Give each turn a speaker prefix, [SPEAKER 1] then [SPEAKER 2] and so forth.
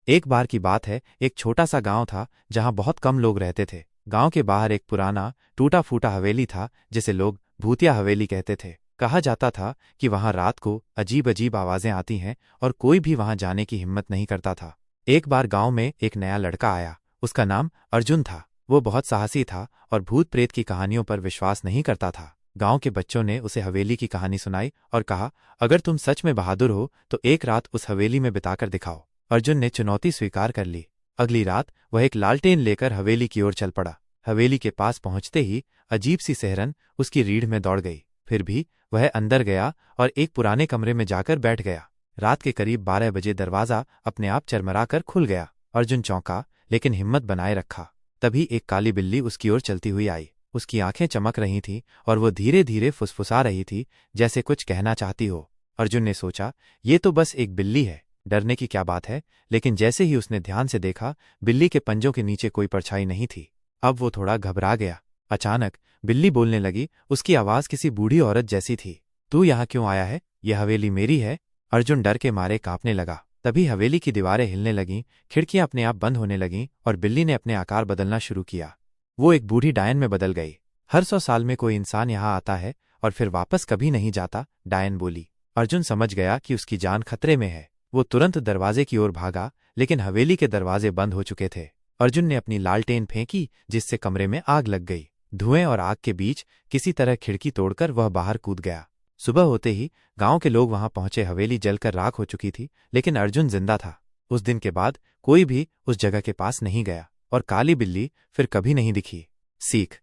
[SPEAKER 1] एक बार की बात है, एक छोटा सा गांव था जहां बहुत कम लोग रहते थे। गांव के बाहर एक पुराना टूटा फूटा हवेली था जिसे लोग भूतिया हवेली कहते थे। कहा जाता था कि वहां रात को अजीब अजीब आवाजें आती हैं और कोई भी वहां जाने की हिम्मत नहीं करता था। एक बार गांव में एक नया लड़का आया। उसका नाम अर्जुन था। वो बहुत साहसी था और भूत प्रेत की कहानियों पर विश्वास नहीं करता था। गांव के बच्चों ने उसे हवेली की कहानी सुनाई और कहा, अगर तुम सच में बहादुर हो तो एक रात उस हवेली में बिताकर दिखाओ। अर्जुन ने चुनौती स्वीकार कर ली। अगली रात वह एक लालटेन लेकर हवेली की ओर चल पड़ा। हवेली के पास पहुंचते ही अजीब सी सिहरन उसकी रीढ़ में दौड़ गई। फिर भी वह अंदर गया और एक पुराने कमरे में जाकर बैठ गया। रात के करीब 12 बजे दरवाजा अपने आप चरमराकर खुल गया। अर्जुन चौंका, लेकिन हिम्मत बनाए रखा। तभी एक काली बिल्ली उसकी ओर चलती हुई आई। उसकी आंखें चमक रही थीं और वो धीरे धीरे फुसफुसा रही थी, जैसे कुछ कहना चाहती हो। अर्जुन ने सोचा, ये तो बस एक बिल्ली है, डरने की क्या बात है। लेकिन जैसे ही उसने ध्यान से देखा, बिल्ली के पंजों के नीचे कोई परछाई नहीं थी। अब वो थोड़ा घबरा गया। अचानक बिल्ली बोलने लगी। उसकी आवाज किसी बूढ़ी औरत जैसी थी। तू यहाँ क्यों आया है? यह हवेली मेरी है। अर्जुन डर के मारे कांपने लगा। तभी हवेली की दीवारें हिलने लगीं, खिड़कियां अपने आप बंद होने लगीं और बिल्ली ने अपने आकार बदलना शुरू किया। वो एक बूढ़ी डायन में बदल गई। हर 100 साल में कोई इंसान यहाँ आता है और फिर वापस कभी नहीं जाता, डायन बोली। अर्जुन समझ गया कि उसकी जान खतरे में है। वो तुरंत दरवाजे की ओर भागा, लेकिन हवेली के दरवाजे बंद हो चुके थे। अर्जुन ने अपनी लालटेन फेंकी, जिससे कमरे में आग लग गई। धुएं और आग के बीच किसी तरह खिड़की तोड़कर वह बाहर कूद गया। सुबह होते ही गांव के लोग वहां पहुंचे। हवेली जलकर राख हो चुकी थी, लेकिन अर्जुन जिंदा था। उस दिन के बाद कोई भी उस जगह के पास नहीं गया और काली बिल्ली फिर कभी नहीं दिखी। सीख।